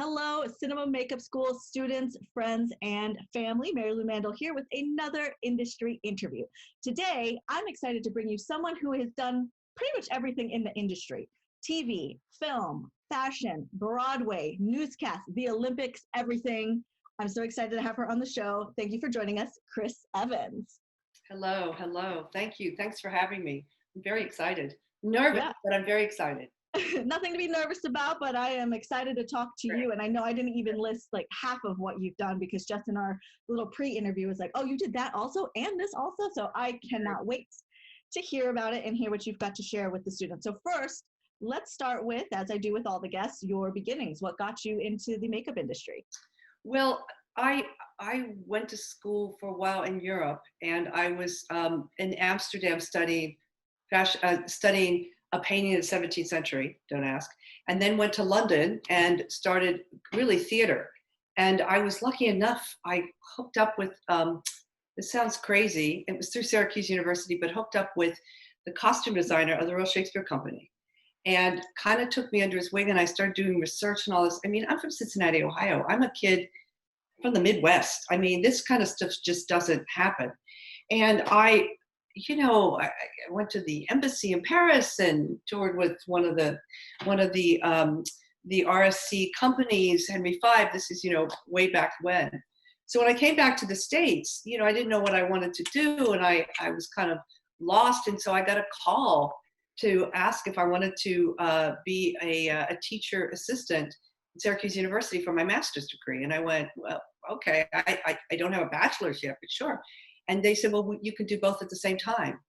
Hello, Cinema Makeup School students, friends, and family. Mary Lou Mandel here with another industry interview. Today, I'm excited to bring you someone who has done pretty much everything in the industry. TV, film, fashion, Broadway, newscasts, the Olympics, everything. I'm so excited to have her on the show. Thank you for joining us, Kris Evans. Hello. Thank you. Thanks for having me. I'm very excited. Nervous, but I'm very excited. Nothing to be nervous about, but I am excited to talk to you. And I know I didn't even list like half of what you've done because just in our little pre-interview was like, oh, you did that also and this also. So I cannot wait to hear about it and hear what you've got to share with the students. So first, let's start with, as I do with all the guests, your beginnings. What got you into the makeup industry? Well, I went to school for a while in Europe, and I was in Amsterdam studying fashion, studying a painting of the 17th century, don't ask, and then went to London and started really theater. And I was lucky enough, I hooked up with, this sounds crazy, it was through Syracuse University, but hooked up with the costume designer of the Royal Shakespeare Company and kind of took me under his wing, and I started doing research and all this. I mean, I'm from Cincinnati, Ohio. I'm a kid from the Midwest. I mean, this kind of stuff just doesn't happen. And I went to the embassy in Paris and toured with one of the RSC companies, Henry V. This is, way back when. So when I came back to the States, I didn't know what I wanted to do, and I was kind of lost. And so I got a call to ask if I wanted to be a teacher assistant at Syracuse University for my master's degree. And I went, well, okay, I don't have a bachelor's yet, but sure. And they said, well, you can do both at the same time.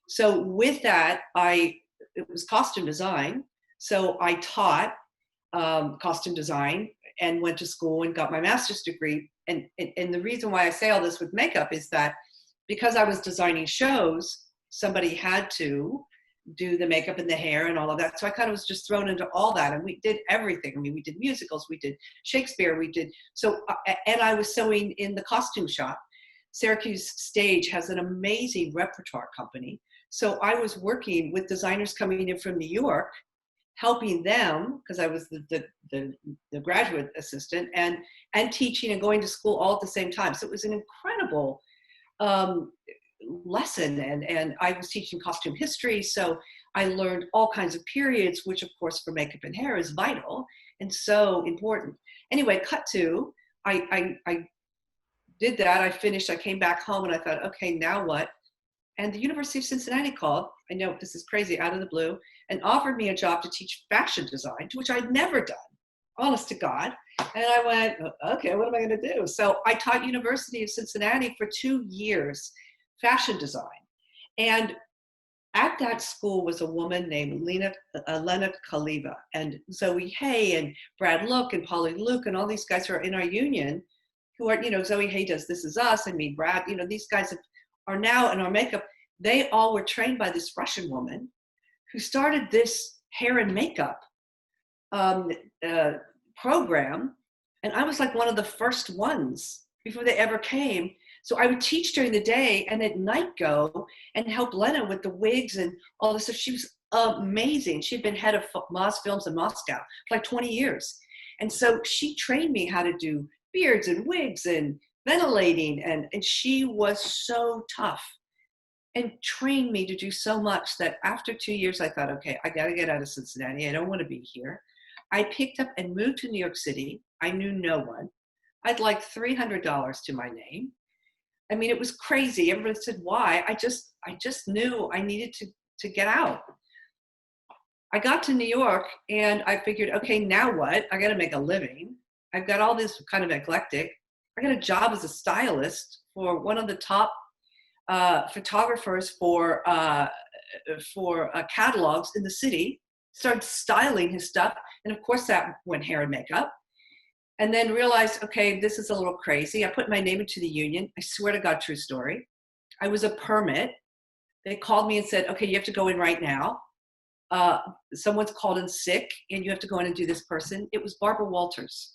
So with that, it was costume design. So I taught costume design and went to school and got my master's degree. And the reason why I say all this with makeup is that because I was designing shows, somebody had to do the makeup and the hair and all of that. So I kind of was just thrown into all that. And we did everything. I mean, we did musicals, we did Shakespeare, and I was sewing in the costume shop. Syracuse Stage has an amazing repertoire company. So I was working with designers coming in from New York, helping them, because I was the graduate assistant, and teaching and going to school all at the same time. So it was an incredible lesson. And I was teaching costume history. So I learned all kinds of periods, which of course for makeup and hair is vital and so important. Anyway, cut to, I did that. I finished, I came back home and I thought, okay, now what? And the University of Cincinnati called, I know this is crazy, out of the blue, and offered me a job to teach fashion design, which I'd never done, honest to God. And I went, okay, what am I gonna do? So I taught University of Cincinnati for 2 years, fashion design. And at that school was a woman named Lena Kaliva, and Zoe Hay and Brad Look and Polly Luke and all these guys who are in our union, who are, Zoe Hay does This Is Us. I mean, Brad, these guys are now in our makeup. They all were trained by this Russian woman who started this hair and makeup program. And I was like one of the first ones before they ever came. So I would teach during the day and at night go and help Lena with the wigs and all this stuff. She was amazing. She'd been head of Moz Films in Moscow for like 20 years. And so she trained me how to do beards and wigs and ventilating, and she was so tough and trained me to do so much that after 2 years I thought, okay, I got to get out of Cincinnati. I don't want to be here. I picked up and moved to New York City. I knew no one. I'd like $300 to my name. I mean, it was crazy. Everybody said, why? I just knew I needed to get out. I got to New York and I figured, okay, now what? I got to make a living. I've got all this kind of eclectic. I got a job as a stylist for one of the top photographers for catalogs in the city. Started styling his stuff. And of course that went hair and makeup. And then realized, okay, this is a little crazy. I put my name into the union. I swear to God, true story. I was a permit. They called me and said, okay, you have to go in right now. Someone's called in sick and you have to go in and do this person. It was Barbara Walters.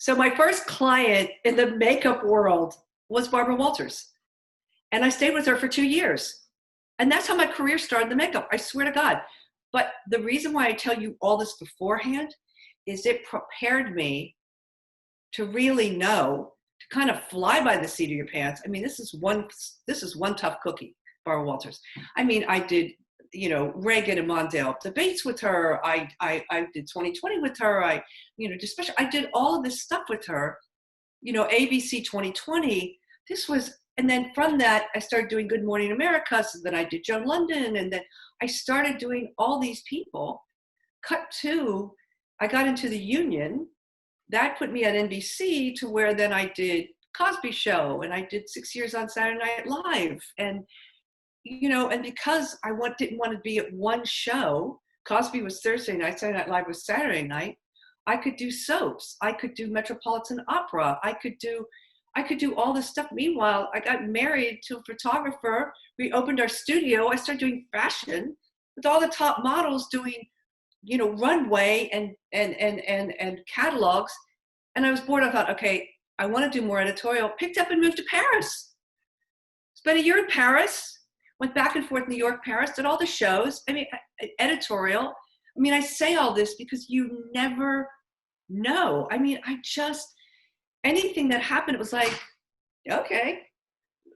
So my first client in the makeup world was Barbara Walters. And I stayed with her for 2 years. And that's how my career started in the makeup. I swear to God. But the reason why I tell you all this beforehand is it prepared me to really know, to kind of fly by the seat of your pants. I mean, this is one tough cookie, Barbara Walters. I mean, I did, Reagan and Mondale debates with her. I did 2020 with her. I did all of this stuff with her, ABC 2020. And then from that, I started doing Good Morning America. So then I did Joe London. And then I started doing all these people. Cut to, I got into the union. That put me at NBC, to where then I did Cosby Show, and I did 6 years on Saturday Night Live. And, and because I didn't want to be at one show, Cosby was Thursday night, Saturday Night Live was Saturday night, I could do soaps. I could do Metropolitan Opera. I could do all this stuff. Meanwhile, I got married to a photographer. We opened our studio. I started doing fashion with all the top models, doing runway and catalogs. And I was bored. I thought, okay, I want to do more editorial. Picked up and moved to Paris. Spent a year in Paris, went back and forth, New York, Paris, did all the shows. I mean, editorial. I mean, I say all this because you never know. I mean, anything that happened, it was like, okay,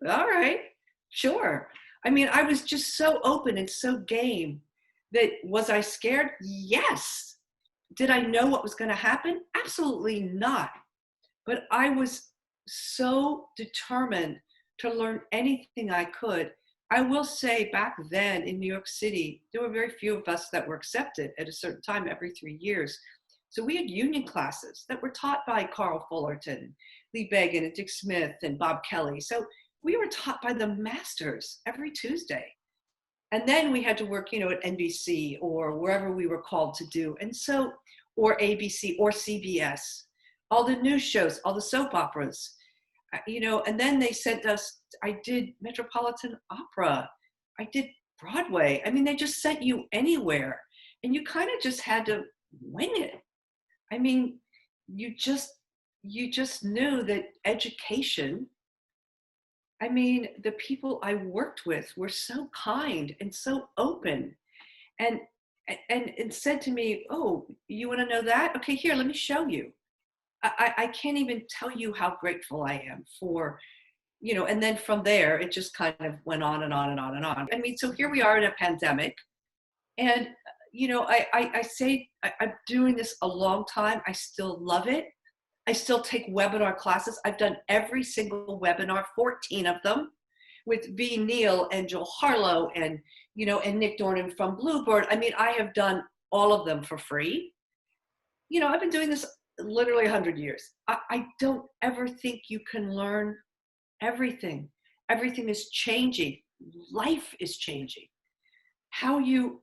all right, sure. I mean, I was just so open and so game. That, was I scared? Yes. Did I know what was going to happen? Absolutely not. But I was so determined to learn anything I could. I will say, back then in New York City, there were very few of us that were accepted at a certain time every 3 years. So we had union classes that were taught by Carl Fullerton, Lee Began, and Dick Smith, and Bob Kelly. So we were taught by the masters every Tuesday. And then we had to work, at NBC or wherever we were called to do. And so, or ABC or CBS, all the news shows, all the soap operas, and then they sent us, I did Metropolitan Opera. I did Broadway. I mean, they just sent you anywhere, and you kind of just had to wing it. I mean, you just knew that education, I mean, the people I worked with were so kind and so open, and said to me, oh, you want to know that? Okay, here, let me show you. I can't even tell you how grateful I am for, and then from there, it just kind of went on and on and on and on. I mean, so here we are in a pandemic, and, I say I'm doing this a long time. I still love it. I still take webinar classes. I've done every single webinar, 14 of them, with V. Neal and Joel Harlow and, and Nick Dornan from Bluebird. I mean, I have done all of them for free. I've been doing this literally 100 years. I don't ever think you can learn everything. Everything is changing. Life is changing. How you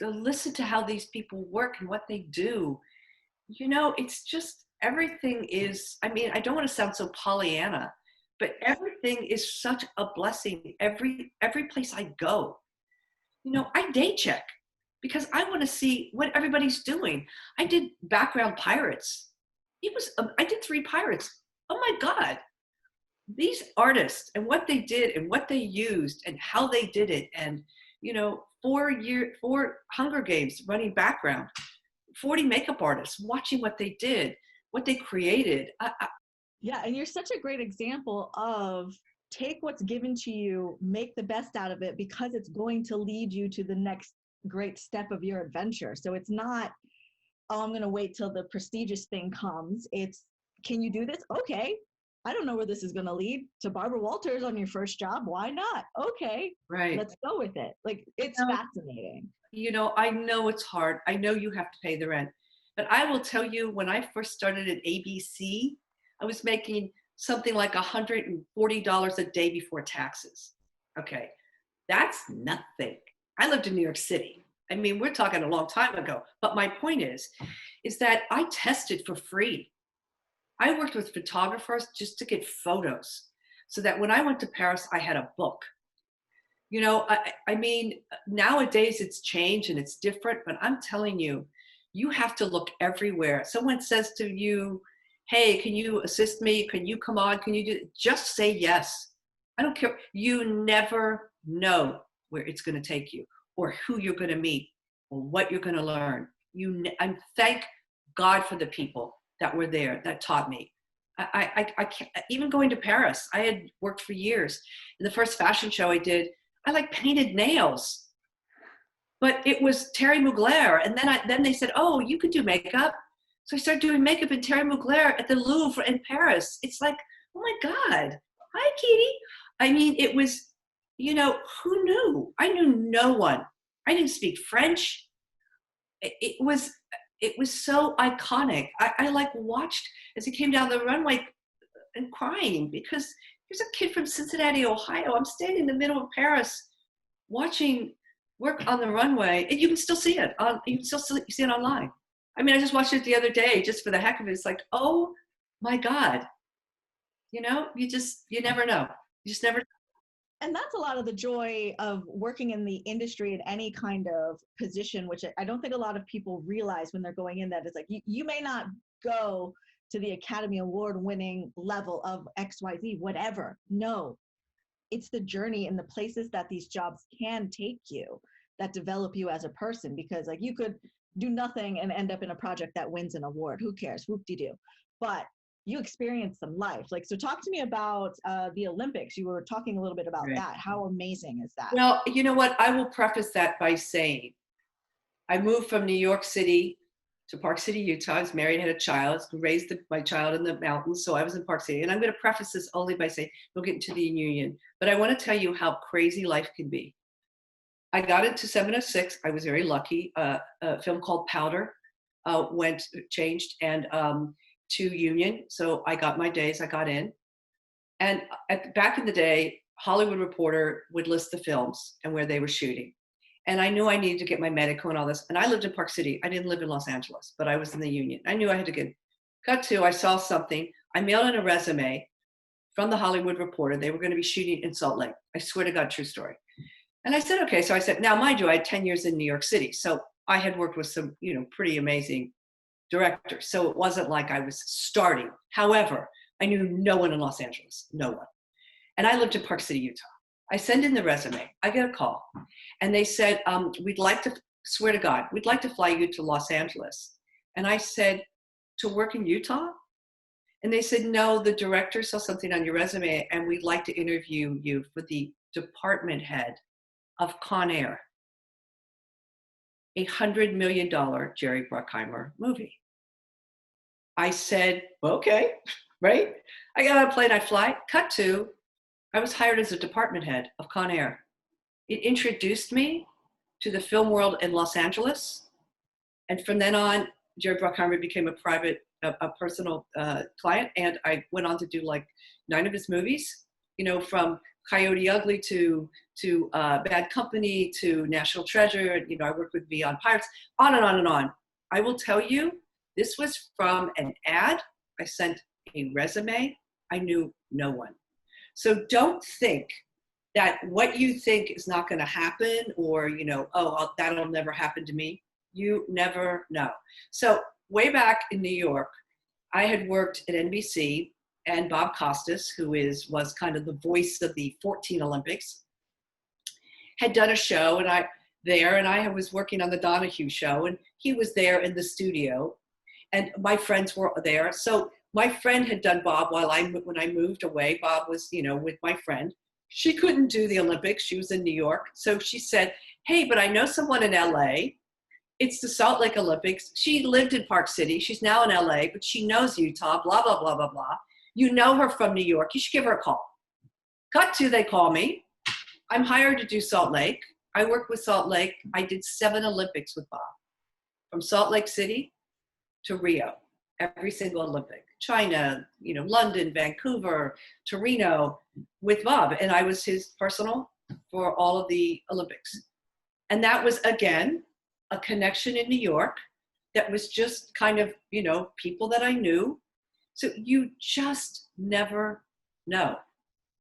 listen to how these people work and what they do, it's just, everything is, I mean, I don't want to sound so Pollyanna, but everything is such a blessing. Every place I go, I day check because I want to see what everybody's doing. I did background pirates. I did 3 pirates. Oh my God. These artists and what they did and what they used and how they did it. And, 4 Hunger Games running background, 40 makeup artists watching what they did, what they created. Yeah, and you're such a great example of take what's given to you, make the best out of it, because it's going to lead you to the next great step of your adventure. So it's not, oh, I'm going to wait till the prestigious thing comes. It's, can you do this? Okay. I don't know where this is going to lead. To Barbara Walters on your first job. Why not? Okay. Right. Let's go with it. Like, it's fascinating. I know it's hard. I know you have to pay the rent. But I will tell you, when I first started at ABC, I was making something like $140 a day before taxes. Okay, that's nothing. I lived in New York City. I mean, we're talking a long time ago. But my point is that I tested for free. I worked with photographers just to get photos so that when I went to Paris, I had a book. I mean, nowadays it's changed and it's different, but I'm telling you, you have to look everywhere. Someone says to you, hey, can you assist me? Can you come on? Can you do it? Just say yes. I don't care. You never know where it's going to take you or who you're going to meet. or what you're going to learn. And thank God for the people that were there that taught me. I can't, even going to Paris, I had worked for years. In the first fashion show I did, I like painted nails, but it was Terry Mugler. And then they said, oh, you could do makeup. So I started doing makeup in Terry Mugler at the Louvre in Paris. It's like, oh my God, hi, Katie. I mean, it was, who knew? I knew no one. I didn't speak French. It was so iconic. I like watched as he came down the runway and crying, because here's a kid from Cincinnati, Ohio. I'm standing in the middle of Paris watching work on the runway, and you can still see it. You can still see it online. I mean, I just watched it the other day just for the heck of it. It's like, oh my God. You never know. You just never. And that's a lot of the joy of working in the industry in any kind of position, which I don't think a lot of people realize when they're going in, that it's like, you may not go to the Academy Award winning level of XYZ, whatever. No, it's the journey and the places that these jobs can take you that develop you as a person, because like you could do nothing and end up in a project that wins an award. Who cares? Whoop-de-doo. But you experience some life. Like, so talk to me about the Olympics. You were talking a little bit about that. How amazing is that? Well, you know what? I will preface that by saying I moved from New York City to Park City, Utah. I was married, had a child, raised my child in the mountains. So I was in Park City. And I'm going to preface this only by saying, we'll get into the union. But I want to tell you how crazy life can be. I got into 706. I was very lucky. A film called Powder changed and to union. So I got my days, I got in. And back in the day, Hollywood Reporter would list the films and where they were shooting. And I knew I needed to get my medical and all this. And I lived in Park City. I didn't live in Los Angeles, but I was in the union. I knew I had to get, cut to, I saw something. I mailed in a resume from the Hollywood Reporter. They were going to be shooting in Salt Lake. I swear to God, true story. And I said, okay. So I said, now mind you, I had 10 years in New York City. So I had worked with some, pretty amazing directors. So it wasn't like I was starting. However, I knew no one in Los Angeles, no one. And I lived in Park City, Utah. I send in the resume. I get a call. And they said, we'd like to, swear to God, we'd like to fly you to Los Angeles. And I said, to work in Utah? And they said, no, the director saw something on your resume and we'd like to interview you for the department head of Con Air, $100 million Jerry Bruckheimer movie. I said, okay, right? I got on a plane, I fly, cut to, I was hired as a department head of Con Air. It introduced me to the film world in Los Angeles. And from then on, Jerry Bruckheimer became a personal client. And I went on to do like 9 of his movies, from Coyote Ugly to Bad Company to National Treasure. And, I worked with Beyond Pirates, on and on and on. I will tell you, this was from an ad. I sent a resume. I knew no one. So don't think that what you think is not going to happen or, that'll never happen to me. You never know. So way back in New York, I had worked at NBC, and Bob Costas, who was kind of the voice of the 14 Olympics, had done a show, and I was working on the Donahue show, and he was there in the studio, and my friends were there. So my friend had done Bob when I moved away. Bob was, with my friend. She couldn't do the Olympics. She was in New York. So she said, hey, but I know someone in LA. It's the Salt Lake Olympics. She lived in Park City. She's now in LA, but she knows Utah, blah, blah, blah, blah, blah. You know her from New York. You should give her a call. Cut to, they call me. I'm hired to do Salt Lake. I worked with Salt Lake. I did 7 Olympics with Bob. From Salt Lake City to Rio, every single Olympic. China, London, Vancouver, Torino, with Bob. And I was his personal for all of the Olympics. And that was, again, a connection in New York that was just kind of, people that I knew. So you just never know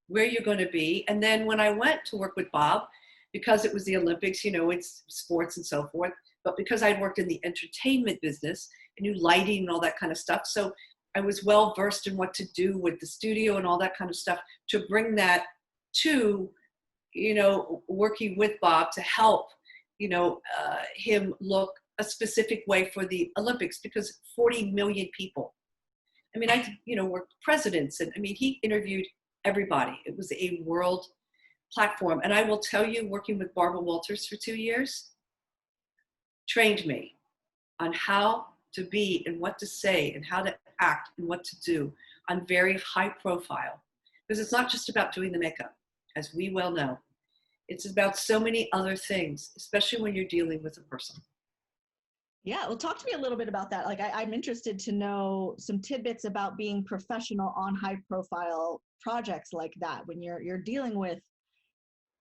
where you're going to be. And then when I went to work with Bob, because it was the Olympics, it's sports and so forth, but because I'd worked in the entertainment business, I knew lighting and all that kind of stuff. So I was well versed in what to do with the studio and all that kind of stuff to bring that to, working with Bob to help him look a specific way for the Olympics because 40 million people. I mean, worked presidents, and I mean, he interviewed everybody. It was a world platform. And I will tell you, working with Barbara Walters for 2 years trained me on how to be and what to say and how to act and what to do on very high profile. Because it's not just about doing the makeup, as we well know. It's about so many other things, especially when you're dealing with a person. Yeah, well, talk to me a little bit about that. Like, I'm interested to know some tidbits about being professional on high-profile projects like that when you're dealing with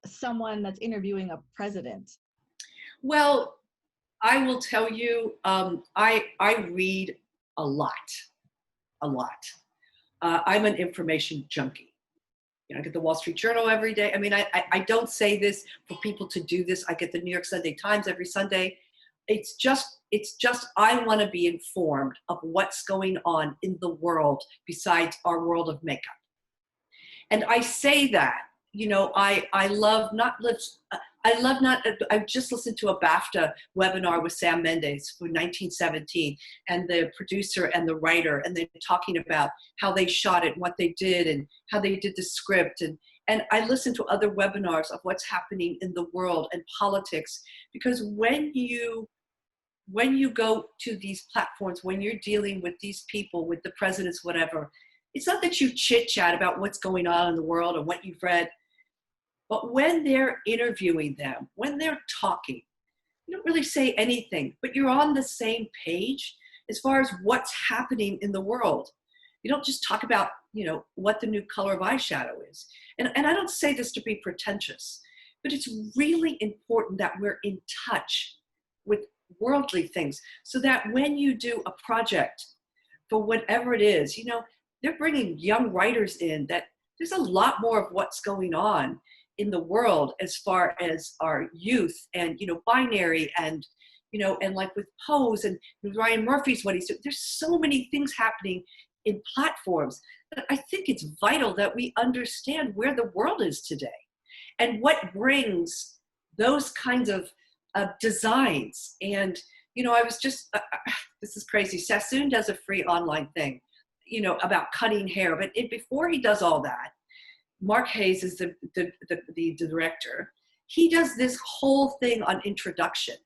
someone that's interviewing a president. Well, I will tell you, I read a lot. I'm an information junkie. I get the Wall Street Journal every day. I mean, I don't say this for people to do this. I get the New York Sunday Times every Sunday. It's just I want to be informed of what's going on in the world besides our world of makeup. And I say that, I just listened to a BAFTA webinar with Sam Mendes for 1917, and the producer and the writer, and they're talking about how they shot it, what they did, and how they did the script. And I listened to other webinars of what's happening in the world and politics, because when you go to these platforms, when you're dealing with these people, with the presidents, whatever, it's not that you chit chat about what's going on in the world and what you've read, but when they're interviewing them, when they're talking, you don't really say anything, but you're on the same page as far as what's happening in the world. You don't just talk about, what the new color of eyeshadow is. And I don't say this to be pretentious, but it's really important that we're in touch with worldly things, so that when you do a project for whatever it is, they're bringing young writers in, that there's a lot more of what's going on in the world as far as our youth and, binary and, and like with Pose and Ryan Murphy's what he's doing. There's so many things happening in platforms that I think it's vital that we understand where the world is today and what brings those kinds of designs. And, I was just, this is crazy. Sassoon does a free online thing, about cutting hair. But before he does all that, Mark Hayes is the director. He does this whole thing on introduction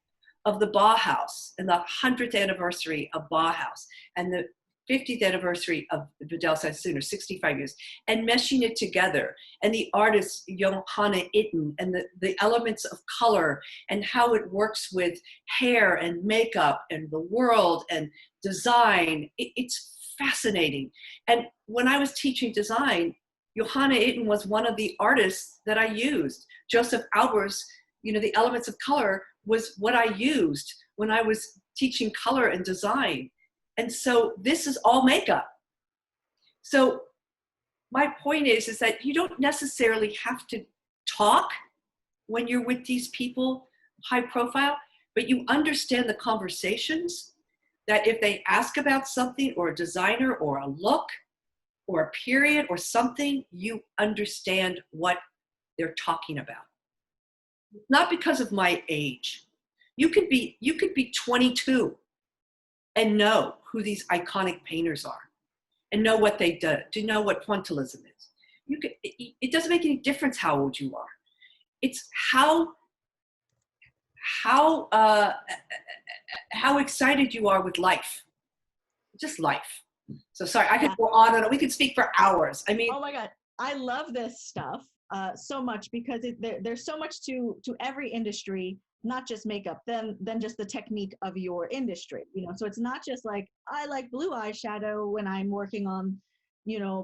of the Bauhaus and the 100th anniversary of Bauhaus and the 50th anniversary of Vidal Sassoon, or 65 years, and meshing it together, and the artist Johanna Itten, and the elements of color and how it works with hair and makeup and the world and design. It's fascinating. And when I was teaching design, Johanna Itten was one of the artists that I used. Joseph Albers, the elements of color was what I used when I was teaching color and design. And so this is all makeup. So my point is that you don't necessarily have to talk when you're with these people, high profile, but you understand the conversations, that if they ask about something or a designer or a look or a period or something, you understand what they're talking about. Not because of my age. You could be 22 and know who these iconic painters are and know what they do, to know what pointillism is. It doesn't make any difference how old you are. It's how excited you are with life, just life. So sorry, I could go on and on. We could speak for hours. I mean, oh my God, I love this stuff so much, because there's so much to every industry, not just makeup, than just the technique of your industry. So it's not just like, I like blue eyeshadow when I'm working on,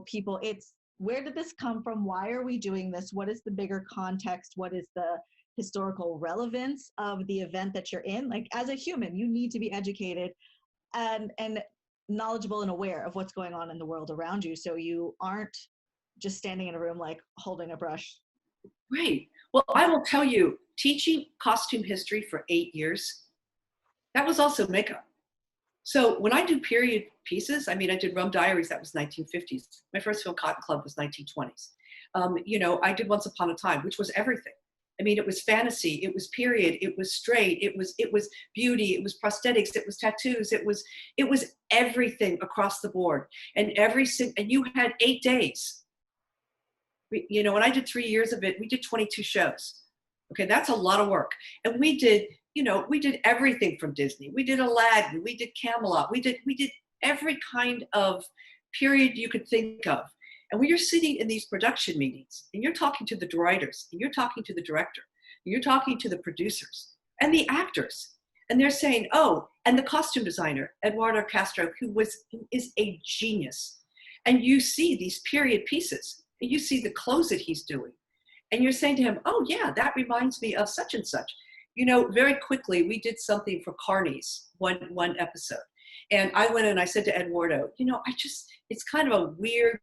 people. It's, where did this come from? Why are we doing this? What is the bigger context? What is the historical relevance of the event that you're in? Like, as a human, you need to be educated and knowledgeable and aware of what's going on in the world around you, so you aren't just standing in a room like holding a brush. Right. Well, I will tell you, teaching costume history for 8 years, that was also makeup. So when I do period pieces, I mean, I did Rum Diaries, that was 1950s. My first film, Cotton Club, was 1920s. I did Once Upon a Time, which was everything. I mean, it was fantasy, it was period, it was straight, it was beauty, it was prosthetics, it was tattoos, it was everything across the board. And and you had 8 days. When I did 3 years of it, we did 22 shows. Okay, that's a lot of work. And we did everything from Disney. We did Aladdin, we did Camelot, we did every kind of period you could think of. And when you're sitting in these production meetings and you're talking to the writers and you're talking to the director, and you're talking to the producers and the actors, and they're saying, oh, and the costume designer, Eduardo Castro, who is a genius. And you see these period pieces and you see the clothes that he's doing. And you're saying to him, oh yeah, that reminds me of such and such. Very quickly, we did something for Carney's one episode. And I went in and I said to Eduardo, it's kind of a weird,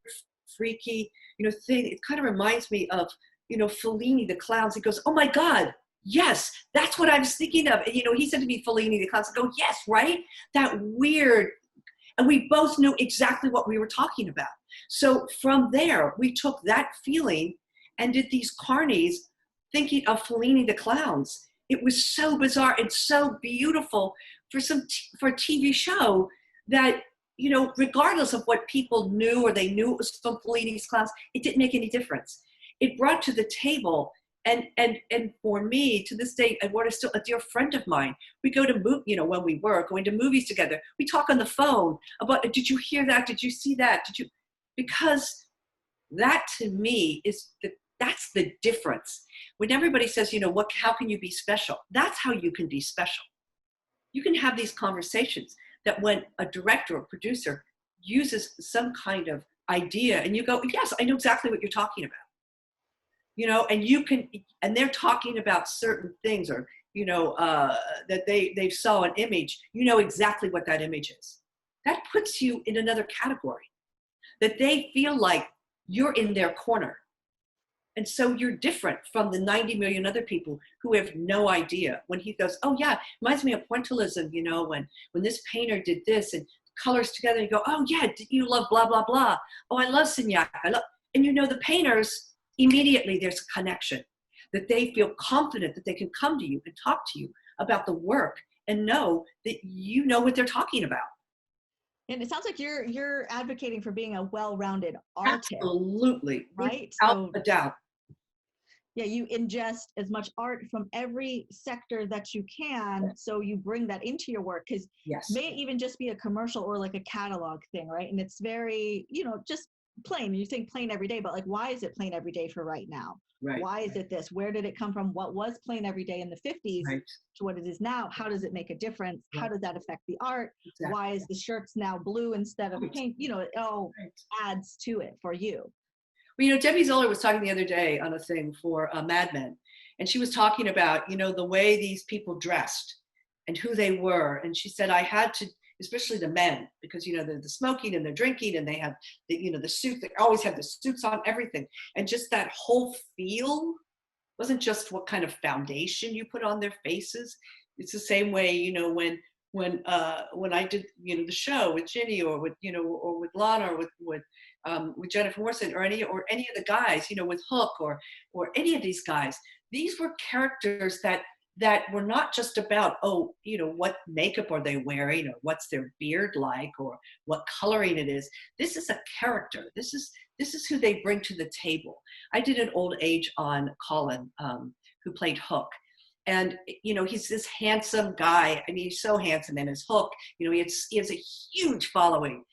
freaky, thing. It kind of reminds me of, Fellini, the clowns. He goes, oh my God, yes, that's what I was thinking of. And, he said to me, Fellini, the clowns. I go, yes, right? That weird. And we both knew exactly what we were talking about. So from there, we took that feeling and did these Carnies thinking of Fellini, the clowns. It was so bizarre and so beautiful for a TV show that, regardless of what people knew or they knew it was from Fellini's clowns, it didn't make any difference. It brought to the table, and for me, to this day, Eduardo's still a dear friend of mine. We go to when we were going to movies together, we talk on the phone about, did you hear that? Did you see that? Because that to me that's the difference. When everybody says, how can you be special? That's how you can be special. You can have these conversations that when a director or producer uses some kind of idea and you go, yes, I know exactly what you're talking about. And they're talking about certain things or, that they saw an image, exactly what that image is. That puts you in another category, that they feel like you're in their corner. And so you're different from the 90 million other people who have no idea. When he goes, oh yeah, reminds me of pointillism, when this painter did this and colors together, and you go, oh yeah, you love blah, blah, blah. Oh, I love Signac. And the painters, immediately there's a connection, that they feel confident that they can come to you and talk to you about the work and know that you know what they're talking about. And it sounds like you're advocating for being a well-rounded artist. Absolutely. Right? Without a doubt. Yeah, you ingest as much art from every sector that you can, so you bring that into your work, because may it even just be a commercial or like a catalog thing, right? And it's very, just plain. You think plain every day, but like, why is it plain every day for right now? Right. Why is it this? Where did it come from? What was plain every day in the 50s to what it is now? How does it make a difference? Right. How does that affect the art? Exactly. Why is the shirts now blue instead of pink? It all adds to it for you. Well, Debbie Zoller was talking the other day on a thing for Mad Men, and she was talking about, the way these people dressed and who they were. And she said, I had to, especially the men, because, they're the smoking and they're drinking and they have the suit, they always have the suits on, everything. And just that whole feel wasn't just what kind of foundation you put on their faces. It's the same way, when I did, the show with Ginny or with, or with Lana or with Jennifer Morrison or any of the guys, with Hook or any of these guys. These were characters that were not just about, what makeup are they wearing or what's their beard like or what coloring it is. This is a character. This is who they bring to the table. I did an old age on Colin, who played Hook. And, he's this handsome guy. I mean, he's so handsome in his Hook. He has a huge following.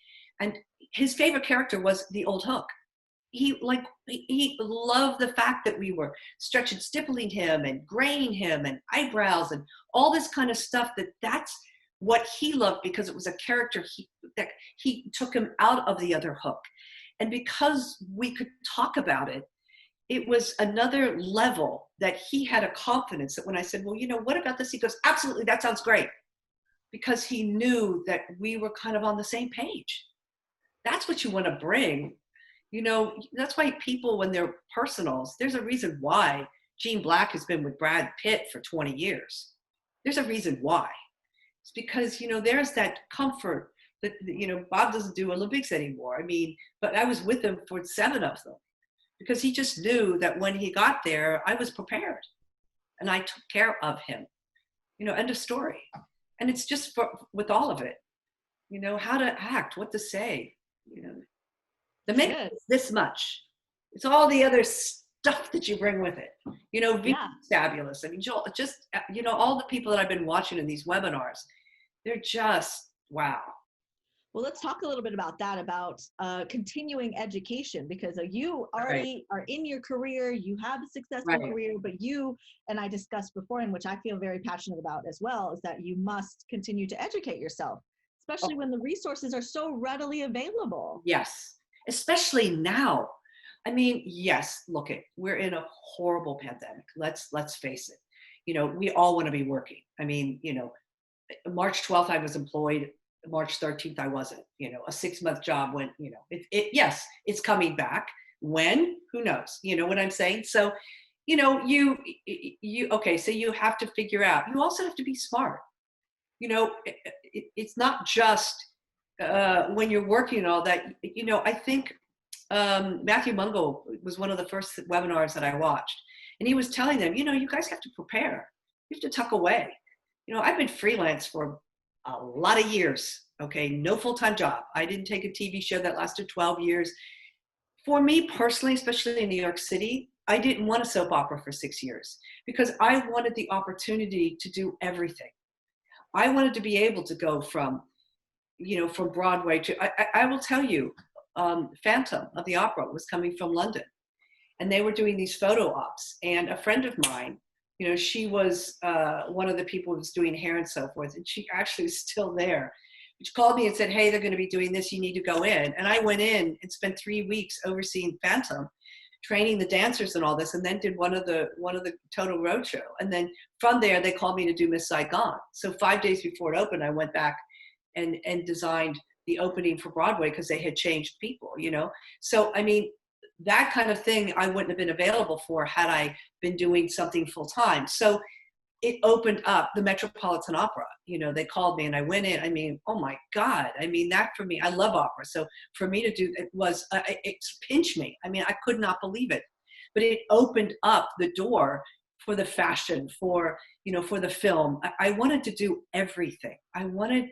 And his favorite character was the old Hook. He loved the fact that we were stretch and stippling him and graying him and eyebrows and all this kind of stuff. That's what he loved, because it was a character that he took him out of the other Hook. And because we could talk about it, it was another level that he had a confidence that when I said, well, what about this? He goes, absolutely, that sounds great. Because he knew that we were kind of on the same page. That's what you want to bring. That's why people, when they're personals, there's a reason why Gene Black has been with Brad Pitt for 20 years. There's a reason why. It's because, there's that comfort that, Bob doesn't do Olympics anymore. I mean, but I was with him for 7 of them because he just knew that when he got there, I was prepared. and I took care of him. End of story. And it's just with all of it, how to act, what to say, the makeup Good. is this much. It's all the other stuff that you bring with it. Yeah. Fabulous. I mean, Joel, just, all the people that I've been watching in these webinars, they're just, wow. Well, let's talk a little bit about that, about continuing education, because you already are in your career, you have a successful career, but you, and I discussed before, and which I feel very passionate about as well, is that you must continue to educate yourself, especially when the resources are so readily available. Yes, especially now. I mean, yes, we're in a horrible pandemic. Let's face it. We all want to be working. I mean, March 12th, I was employed. March 13th, I wasn't. A 6-month job went, yes, it's coming back. When? Who knows? You know what I'm saying? So, okay, so you have to figure out, you also have to be smart. It's not just when you're working and all that. I think Matthew Mungo was one of the first webinars that I watched, and he was telling them, you guys have to prepare. You have to tuck away. I've been freelance for a lot of years. Okay, no full-time job. I didn't take a TV show that lasted 12 years. For me personally, especially in New York City, I didn't want a soap opera for 6 years because I wanted the opportunity to do everything. I wanted to be able to go from Broadway to, I will tell you, Phantom of the Opera was coming from London, and they were doing these photo ops, and a friend of mine, she was one of the people who was doing hair and so forth, and she actually was still there. She called me and said, hey, they're going to be doing this, you need to go in. And I went in and spent 3 weeks overseeing Phantom, training the dancers and all this, and then did one of the Total Roadshow. And then from there, they called me to do Miss Saigon. So 5 days before it opened, I went back and designed the opening for Broadway because they had changed people, So, I mean, that kind of thing I wouldn't have been available for had I been doing something full time. So it opened up the Metropolitan Opera. They called me and I went in. I mean, oh my God. I mean, that for me, I love opera. So for me to do it was, it pinched me. I mean, I could not believe it, but it opened up the door for the fashion, for the film. I wanted to do everything. I wanted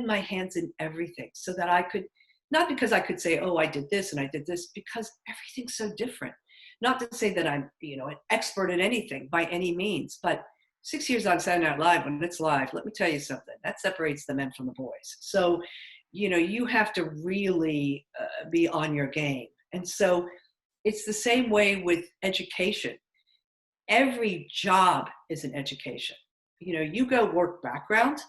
my hands in everything so that I could, not because I could say, oh, I did this and I did this, because everything's so different. Not to say that I'm, an expert at anything by any means, but 6 years on Saturday Night Live, when it's live, let me tell you something, that separates the men from the boys. So, you have to really be on your game. And so it's the same way with education. Every job is an education. You go work background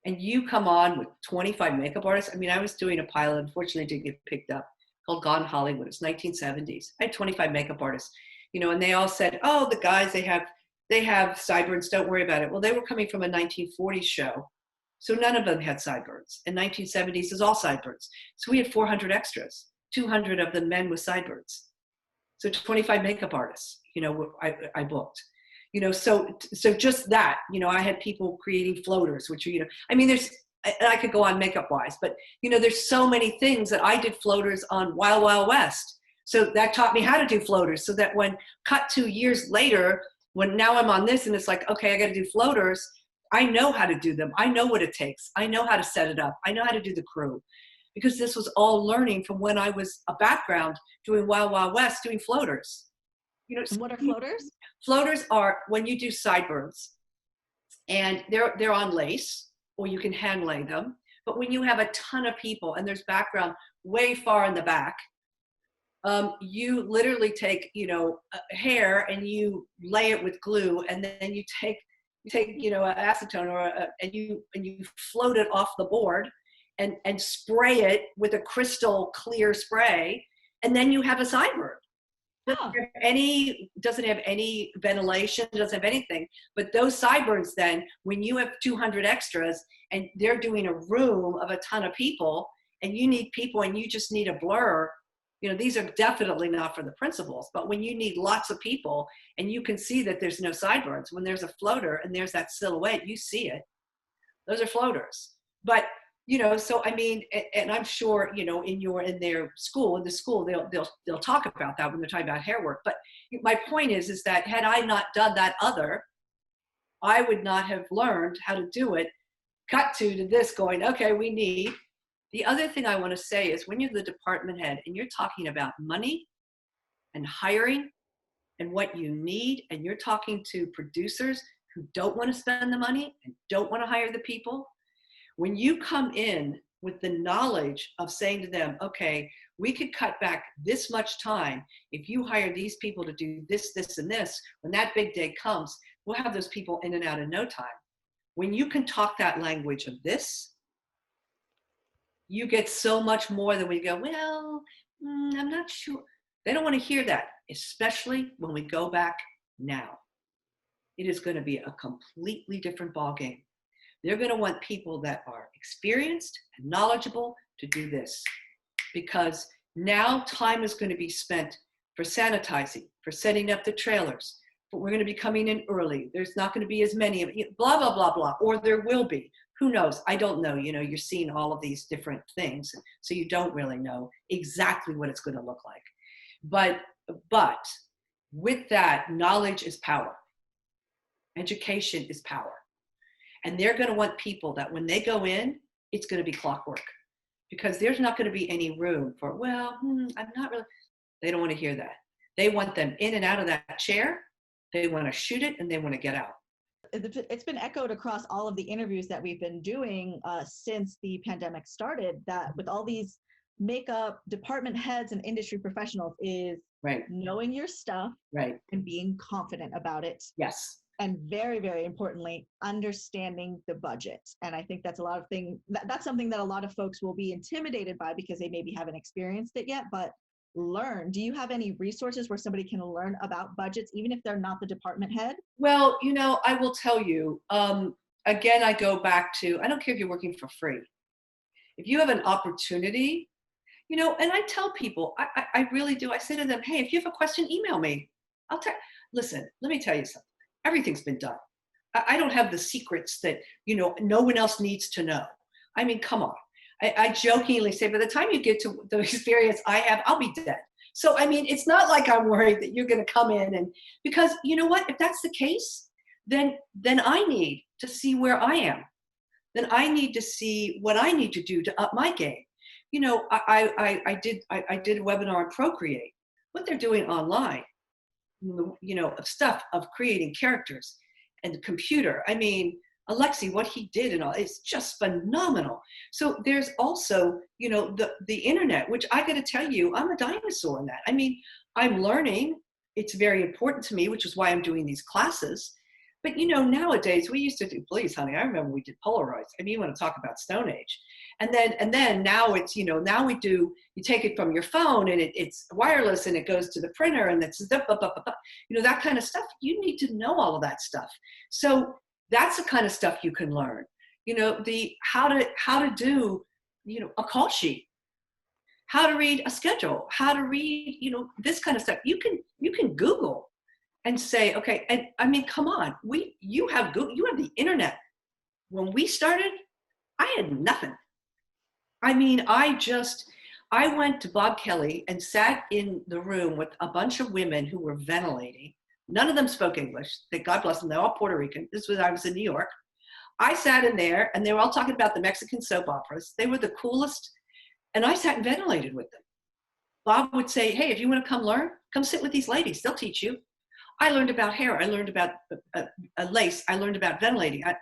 and you come on with 25 makeup artists. I mean, I was doing a pilot, unfortunately didn't get picked up, called Gone Hollywood. It's 1970s. I had 25 makeup artists, and they all said, oh, the guys, they have sideburns, don't worry about it. Well, they were coming from a 1940s show, so none of them had sideburns. In 1970s is all sideburns. So we had 400 extras, 200 of the men with sideburns. So 25 makeup artists, I booked. So just that, I had people creating floaters, which are, I mean, and I could go on makeup wise, but there's so many things that I did floaters on Wild Wild West. So that taught me how to do floaters, so that when cut 2 years later, when now I'm on this and it's like, okay, I got to do floaters, I know how to do them. I know what it takes. I know how to set it up. I know how to do the crew, because this was all learning from when I was a background doing Wild Wild West, doing floaters. And what are floaters? Floaters are when you do sideburns, and they're on lace, or you can hand lay them. But when you have a ton of people and there's background way far in the back, you literally take, hair and you lay it with glue, and then you take acetone and you float it off the board and spray it with a crystal clear spray, and then you have a sideburn. Doesn't have any ventilation, doesn't have anything. But those sideburns, then when you have 200 extras and they're doing a room of a ton of people, and you need people and you just need a blur, these are definitely not for the principals. But when you need lots of people and you can see that there's no sideburns, when there's a floater and there's that silhouette, you see it. Those are floaters. But So I mean, and I'm sure, in their school, in the school, they'll talk about that when they're talking about hair work. But my point is that had I not done that I would not have learned how to do it. Cut to this going, okay, we need. The other thing I want to say is when you're the department head and you're talking about money and hiring and what you need, and you're talking to producers who don't want to spend the money and don't want to hire the people, when you come in with the knowledge of saying to them, okay, we could cut back this much time if you hire these people to do this, this, and this, when that big day comes, we'll have those people in and out in no time. When you can talk that language of this, you get so much more than we go, well, I'm not sure. They don't want to hear that, especially when we go back now. It is going to be a completely different ballgame. They're going to want people that are experienced and knowledgeable to do this, because now time is going to be spent for sanitizing, for setting up the trailers, but we're going to be coming in early. There's not going to be as many of it, blah, blah, blah, blah, or there will be. Who knows? I don't know. You're seeing all of these different things, so you don't really know exactly what it's going to look like. But with that, knowledge is power. Education is power. And they're going to want people that when they go in, it's going to be clockwork, because there's not going to be any room for, well, I'm not really. They don't want to hear that. They want them in and out of that chair. They want to shoot it and they want to get out. It's been echoed across all of the interviews that we've been doing since the pandemic started, that with all these makeup department heads and industry professionals is right. Knowing your stuff, right, and being confident about it. Yes. And very, very importantly, understanding the budget. And I think that's that's something that a lot of folks will be intimidated by because they maybe haven't experienced it yet, but learn. Do you have any resources where somebody can learn about budgets, even if they're not the department head? Well, I will tell you, again, I go back to, I don't care if you're working for free. If you have an opportunity, and I tell people, I really do. I say to them, hey, if you have a question, email me. Listen, let me tell you something. Everything's been done. I don't have the secrets that, no one else needs to know. I mean, come on. I jokingly say, by the time you get to the experience I have, I'll be dead. So, I mean, it's not like I'm worried that you're going to come in because you know what, if that's the case, then I need to see where I am. Then I need to see what I need to do to up my game. I did a webinar on Procreate, what they're doing online, of stuff of creating characters and the computer. I mean, Alexi, what he did and all, it's just phenomenal. So there's also, the internet, which I got to tell you, I'm a dinosaur in that. I mean, I'm learning. It's very important to me, which is why I'm doing these classes. But, nowadays we used to do, please, honey, I remember we did Polaroids. I mean, you want to talk about Stone Age. And then now it's, now you take it from your phone and it's wireless and it goes to the printer and it's, that kind of stuff. You need to know all of that stuff. So that's the kind of stuff you can learn, how to do, a call sheet, how to read a schedule, how to read, this kind of stuff. You can Google and say, okay. And I mean, come on, you have Google, you have the internet. When we started, I had nothing. I mean, I went to Bob Kelly and sat in the room with a bunch of women who were ventilating. None of them spoke English. God bless them. They're all Puerto Rican. I was in New York. I sat in there and they were all talking about the Mexican soap operas. They were the coolest. And I sat and ventilated with them. Bob would say, hey, if you want to come learn, come sit with these ladies. They'll teach you. I learned about hair. I learned about lace. I learned about ventilating. I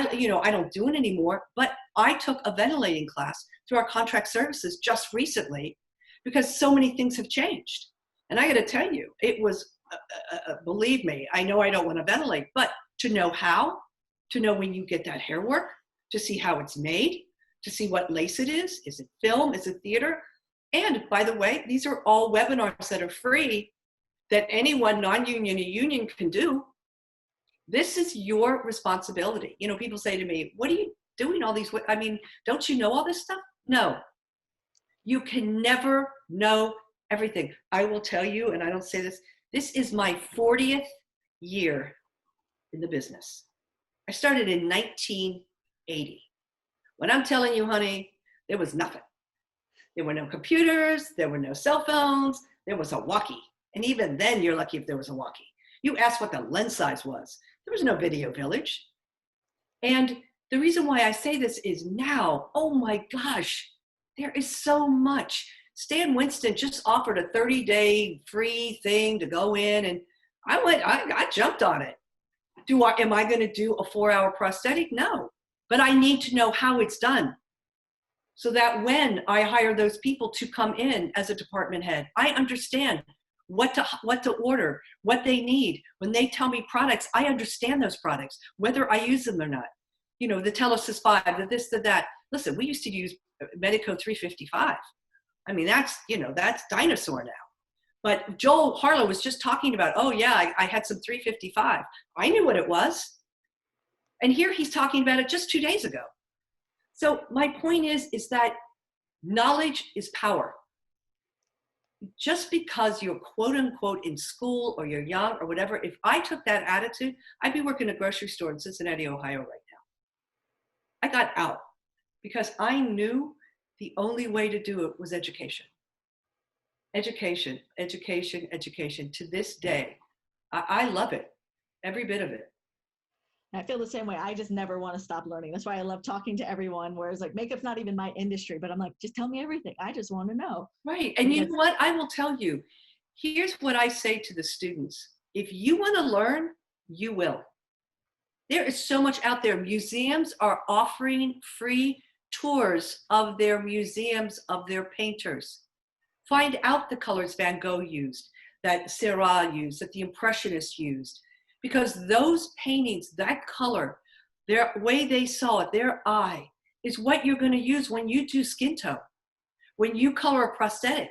don't do it anymore, but I took a ventilating class through our contract services just recently because so many things have changed. And I got to tell you, it was, believe me, I know I don't want to ventilate, but to know how, to know when you get that hair work, to see how it's made, to see what lace it is it film, is it theater? And by the way, these are all webinars that are free that anyone, non-union or union can do. This is your responsibility. People say to me, what are you doing all these, I mean, don't you know all this stuff? No, you can never know everything. I will tell you, and I don't say this, this is my 40th year in the business. I started in 1980. When I'm telling you, honey, there was nothing. There were no computers, there were no cell phones, there was a walkie. And even then, you're lucky if there was a walkie. You asked what the lens size was. There was no video village. And the reason why I say this is now, oh my gosh, there is so much. Stan Winston just offered a 30-day free thing to go in, and I jumped on it. Am I going to do a 4-hour prosthetic? No, but I need to know how it's done, so that when I hire those people to come in as a department head, I understand what to order, what they need. When they tell me products, I understand those products, whether I use them or not. You know, the Telesys 5, the this, the that. Listen, we used to use Medico 355. I mean, that's dinosaur now. But Joel Harlow was just talking about, oh yeah, I had some 355. I knew what it was. And here he's talking about it just 2 days ago. So my point is that knowledge is power. Just because you're quote unquote in school or you're young or whatever, if I took that attitude, I'd be working in a grocery store in Cincinnati, Ohio right now. I got out because I knew the only way to do it was education. Education, education, education. To this day, I love it, every bit of it. I feel the same way. I just never want to stop learning. That's why I love talking to everyone, whereas like makeup's not even my industry, but I'm like, just tell me everything. I just want to know. Right. And you know what? I will tell you, here's what I say to the students. If you want to learn, you will. There is so much out there. Museums are offering free tours of their museums, of their painters. Find out the colors Van Gogh used, that Seurat used, that the Impressionists used. Because those paintings, that color, their way they saw it, their eye, is what you're going to use when you do skin tone, when you color a prosthetic,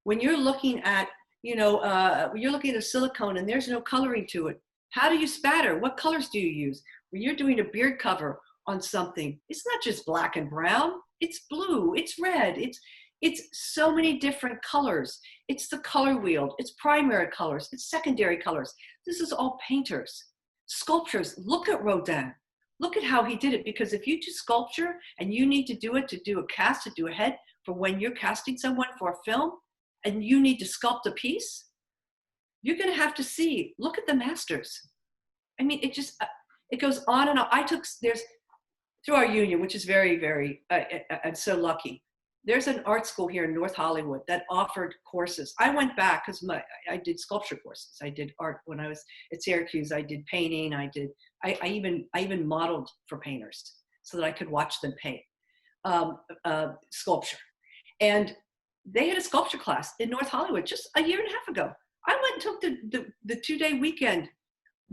when you're looking at, you're looking at a silicone and there's no coloring to it. How do you spatter? What colors do you use? When you're doing a beard cover on something, it's not just black and brown. It's blue. It's red. It's so many different colors. It's the color wheel. It's primary colors. It's secondary colors. This is all painters. Sculptures. Look at Rodin. Look at how he did it. Because if you do sculpture and you need to do it to do a cast, to do a head for when you're casting someone for a film and you need to sculpt a piece, you're going to have to see. Look at the masters. I mean, it goes on and on. Through our union, which is very, very, I'm so lucky. There's an art school here in North Hollywood that offered courses. I went back because I did sculpture courses. I did art when I was at Syracuse. I did painting. I even modeled for painters so that I could watch them paint sculpture. And they had a sculpture class in North Hollywood just a year and a half ago. I went and took the 2-day weekend,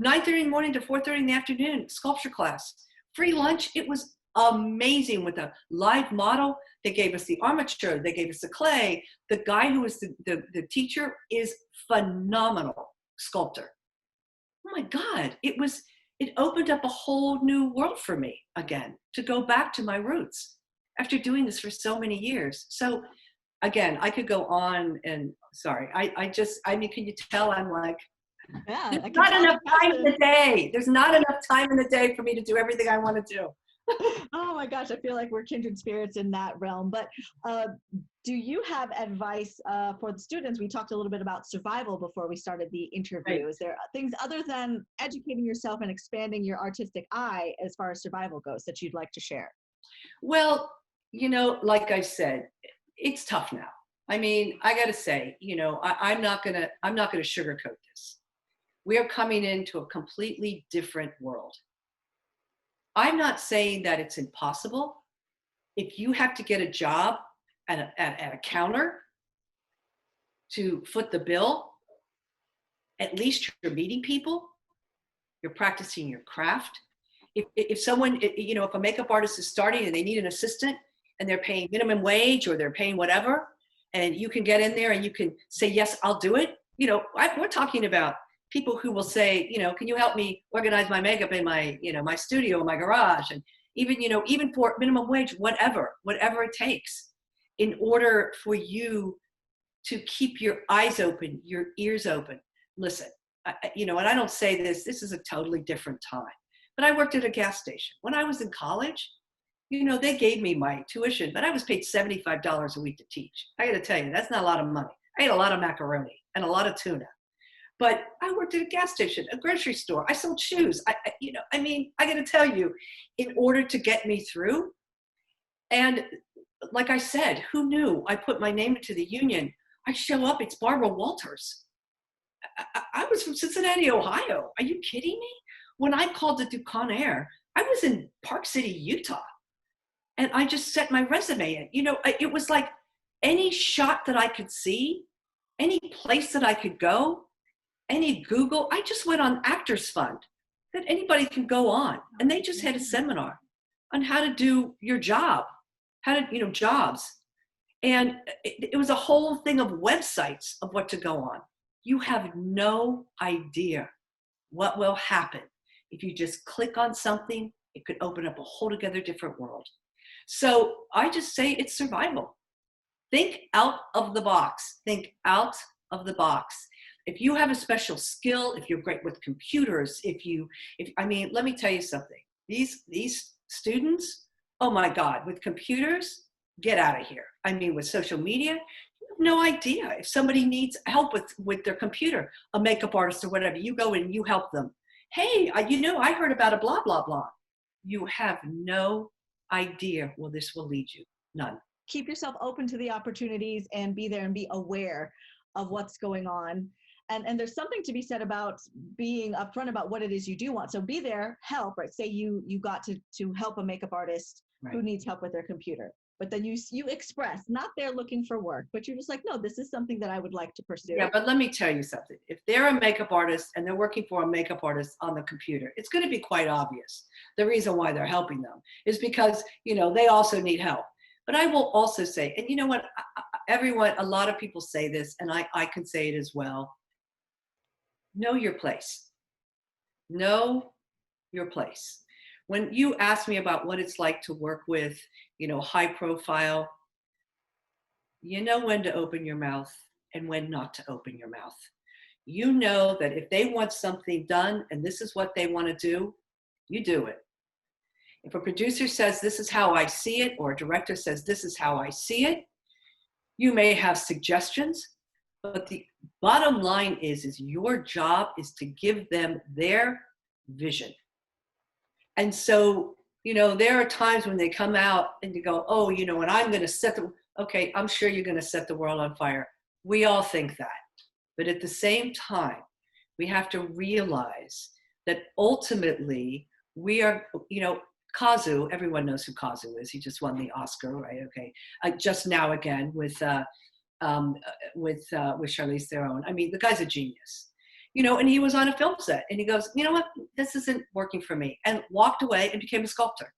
9:30 in the morning to 4:30 in the afternoon, sculpture class. Free lunch. It was amazing with a live model. They gave us the armature. They gave us the clay. The guy who was the teacher is phenomenal sculptor. Oh my God. It opened up a whole new world for me again, to go back to my roots after doing this for so many years. So again, I could go on and sorry. I mean, can you tell I'm like, yeah, there's not enough time in the day. There's not enough time in the day for me to do everything I want to do. Oh my gosh, I feel like we're kindred spirits in that realm. But do you have advice for the students? We talked a little bit about survival before we started the interview. Right. Is there things other than educating yourself and expanding your artistic eye as far as survival goes that you'd like to share? Well, like I said, it's tough now. I mean, I got to say, I'm not gonna sugarcoat this. We are coming into a completely different world. I'm not saying that it's impossible. If you have to get a job at a counter to foot the bill, at least you're meeting people, you're practicing your craft. If someone, if a makeup artist is starting and they need an assistant and they're paying minimum wage or they're paying whatever, and you can get in there and you can say, yes, I'll do it. We're talking about people who will say, can you help me organize my makeup in my, my studio, my garage, and even for minimum wage, whatever it takes, in order for you to keep your eyes open, your ears open. Listen, and I don't say this is a totally different time, but I worked at a gas station. When I was in college, they gave me my tuition, but I was paid $75 a week to teach. I got to tell you, that's not a lot of money. I ate a lot of macaroni and a lot of tuna. But I worked at a gas station, a grocery store. I sold shoes. I got to tell you, in order to get me through, and like I said, who knew? I put my name into the union. I show up, it's Barbara Walters. I was from Cincinnati, Ohio. Are you kidding me? When I called to do Con Air, I was in Park City, Utah. And I just set my resume in. It was like any shot that I could see, any place that I could go, any Google. I just went on Actors Fund that anybody can go on. And they just had a seminar on how to do your job, jobs. And it was a whole thing of websites of what to go on. You have no idea what will happen. If you just click on something, it could open up a whole together different world. So I just say it's survival. Think out of the box. Think out of the box. If you have a special skill, if you're great with computers, let me tell you something. These students, oh my God, with computers, get out of here. With social media, you have no idea. If somebody needs help with their computer, a makeup artist or whatever, you go in and you help them. Hey, I heard about a blah, blah, blah. You have no idea where this will lead you. None. Keep yourself open to the opportunities and be there and be aware of what's going on. And there's something to be said about being upfront about what it is you do want. So be there, help, right? Say you got to help a makeup artist who needs help with their computer. But then you express, not there looking for work, but you're just like, no, this is something that I would like to pursue. Yeah, but let me tell you something. If they're a makeup artist and they're working for a makeup artist on the computer, it's going to be quite obvious. The reason why they're helping them is because, they also need help. But I will also say, and you know what, a lot of people say this, and I can say it as well. Know your place. Know your place. When you ask me about what it's like to work with, high profile, you know when to open your mouth and when not to open your mouth. You know that if they want something done and this is what they want to do, you do it. If a producer says, this is how I see it, or a director says, this is how I see it, you may have suggestions, but the bottom line is your job is to give them their vision. And so, there are times when they come out and you go, oh, and I'm going to okay, I'm sure you're going to set the world on fire. We all think that. But at the same time, we have to realize that ultimately we are, Kazu, everyone knows who Kazu is. He just won the Oscar, right? Okay. Just now again with Charlize Theron. The guy's a genius. And he was on a film set and he goes, you know what, this isn't working for me, and walked away and became a sculptor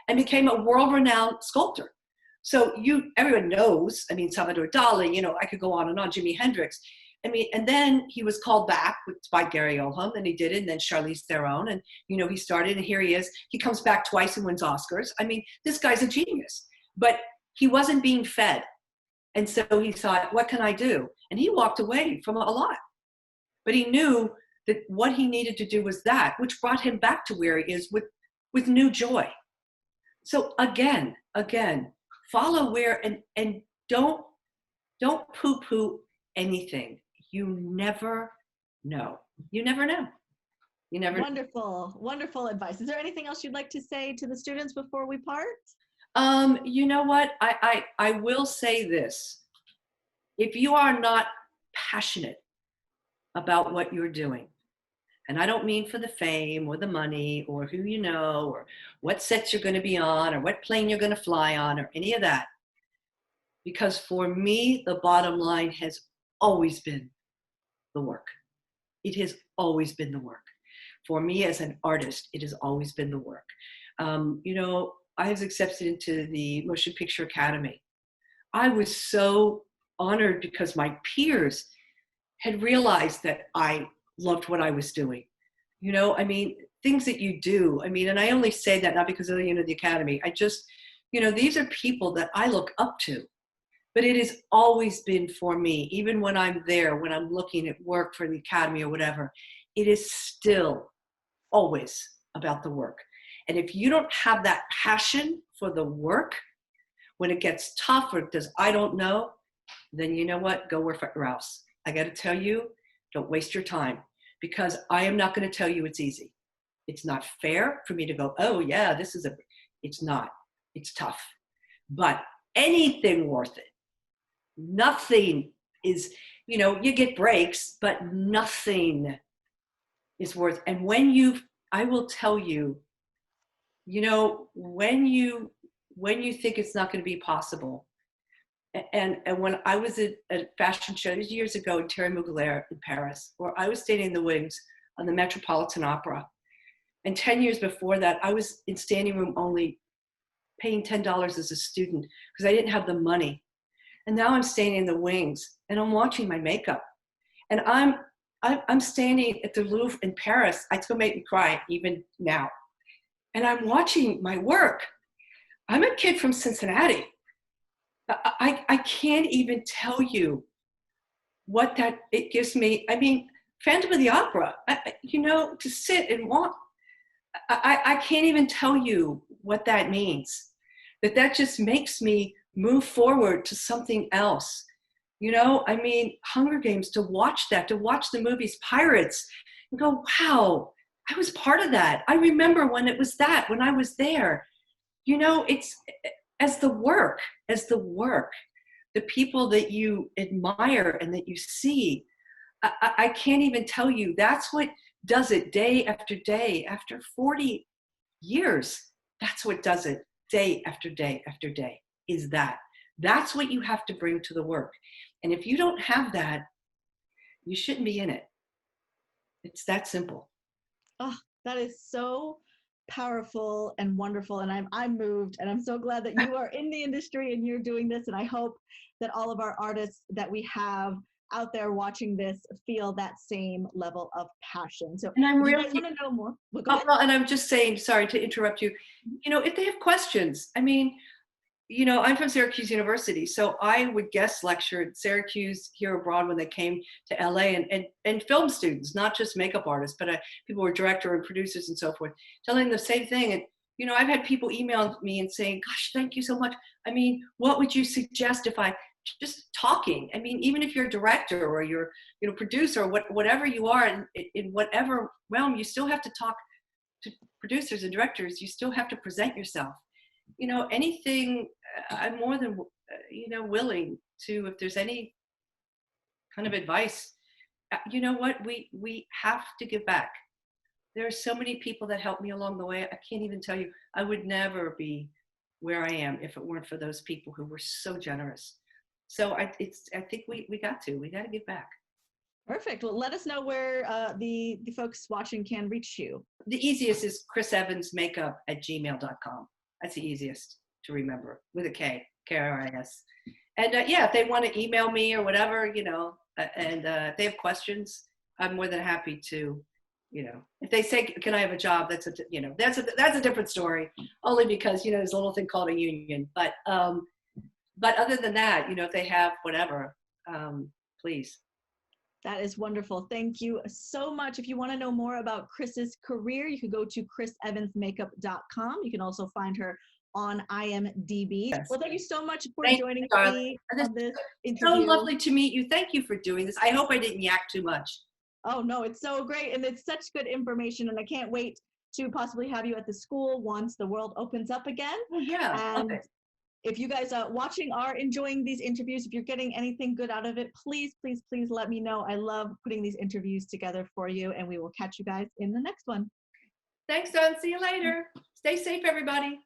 and became a world-renowned sculptor. So everyone knows, Salvador Dali, I could go on and on, Jimi Hendrix. And then he was called back by Gary Oldham, and he did it, and then Charlize Theron, and, he started, and here he is. He comes back twice and wins Oscars. This guy's a genius, but he wasn't being fed. And so he thought, what can I do? And he walked away from a lot. But he knew that what he needed to do was that, which brought him back to where he is with new joy. So again, follow where, and don't poo-poo anything. You never know. You never know. You never. Wonderful advice. Is there anything else you'd like to say to the students before we part? You know what? I will say this. If you are not passionate about what you're doing, and I don't mean for the fame or the money or who you know or what sets you're going to be on or what plane you're going to fly on or any of that, because for me, the bottom line has always been the work. It has always been the work. For me as an artist, it has always been the work. I was accepted into the Motion Picture Academy. I was so honored because my peers had realized that I loved what I was doing. Things that you do. And I only say that not because of the Academy. I just, these are people that I look up to. But it has always been for me, even when I'm there, when I'm looking at work for the Academy or whatever, it is still always about the work. And if you don't have that passion for the work, when it gets tough or does I don't know, then you know what? Go work for else. I got to tell you, don't waste your time, because I am not going to tell you it's easy. It's not fair for me to go, oh yeah, it's not. It's tough. But anything worth it. Nothing is, you get breaks, but nothing is worth. And I will tell you, when you think it's not going to be possible. And when I was at a fashion show years ago in Terry Mugler in Paris, where I was standing in the wings on the Metropolitan Opera. And 10 years before that, I was in standing room only, paying $10 as a student because I didn't have the money. And now I'm standing in the wings and I'm watching my makeup. And I'm standing at the Louvre in Paris. It's gonna make me cry even now. And I'm watching my work. I'm a kid from Cincinnati. I can't even tell you what it gives me. I mean, Phantom of the Opera, to sit and walk. I can't even tell you what that means. That just makes me move forward to something else. Hunger Games, to watch the movies Pirates and go, wow, I was part of that. I remember when I was there. It's as the work, the people that you admire and that you see. I can't even tell you. That's what does it day after day. After 40 years, that's what does it day after day after day, is that. That's what you have to bring to the work. And if you don't have that, you shouldn't be in it. It's that simple. Oh, that is so powerful and wonderful. And I'm moved, and I'm so glad that you are in the industry and you're doing this. And I hope that all of our artists that we have out there watching this feel that same level of passion. So and I'm if really you guys want to know more, and I'm just saying, sorry to interrupt you. If they have questions, I'm from Syracuse University, so I would guest lecture at Syracuse here abroad when they came to LA, and film students, not just makeup artists, but people were director and producers and so forth, telling them the same thing. And I've had people email me and saying, gosh, thank you so much. What would you suggest if I just talking? Even if you're a director or you're producer, or whatever you are in whatever realm, you still have to talk to producers and directors. You still have to present yourself. Anything, I'm more than, willing to, if there's any kind of advice, what, we have to give back. There are so many people that helped me along the way. I can't even tell you, I would never be where I am if it weren't for those people who were so generous. So I think we got to give back. Perfect. Well, let us know where the folks watching can reach you. The easiest is krisevansmakeup@gmail.com. That's the easiest to remember, with a K, K-R-I-S. And if they want to email me or whatever, and if they have questions, I'm more than happy to, if they say, can I have a job? That's a different story, only because, there's a little thing called a union. But other than that, if they have whatever, please. That is wonderful. Thank you so much. If you want to know more about Kris's career, you can go to krisevansmakeup.com. You can also find her on IMDb. Yes. Well, thank you so much for joining me on this interview. So lovely to meet you. Thank you for doing this. I hope I didn't yak too much. Oh, no, it's so great. And it's such good information. And I can't wait to possibly have you at the school once the world opens up again. Oh, yeah. And if you guys watching are enjoying these interviews, if you're getting anything good out of it, please, please, please let me know. I love putting these interviews together for you, and we will catch you guys in the next one. Thanks, Dawn. See you later. Stay safe, everybody.